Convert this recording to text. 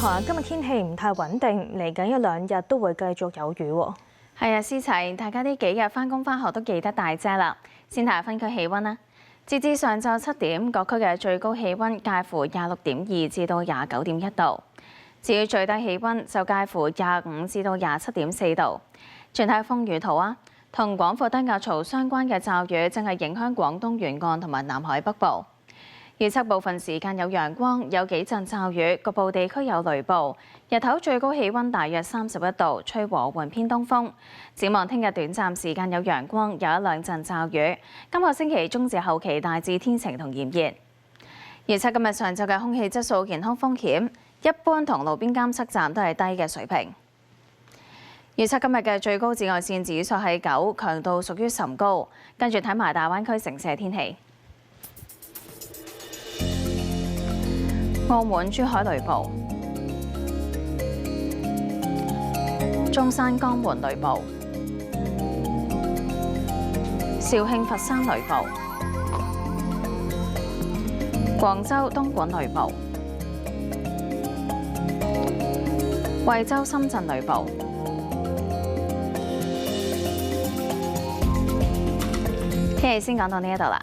韓今日天氣唔太穩定，嚟緊一兩日都會繼續有雨喎。係啊，思齊，大家呢幾日返工返學都記得帶遮啦。先睇下分區氣温啦。截至上晝7點，各區嘅最高氣温介乎26.2至到29.1度。至於最低氣温就介乎25至到27.4度。轉睇風雨圖啊，同廣闊低壓槽相關嘅驟雨正係影響廣東沿岸同埋南海北部。預測部分時間有陽光，有幾陣驟雨，局部地區有雷暴。日頭最高氣温大約31度，吹和緩偏東風。展望聽日短暫時間有陽光，有一兩陣驟雨。今個星期中至後期大致天晴同炎熱。預測今日上晝嘅空氣質素健康風險，一般同路邊監測站都係低嘅水平。預測今日嘅最高紫外線指數係9，強度屬於甚高。跟住睇埋大灣區城市嘅天氣。澳門、珠海雷暴，中山、江門雷暴，肇慶、佛山雷暴，廣州、東莞雷暴，惠州、深圳雷暴。天氣先講到呢一度啦。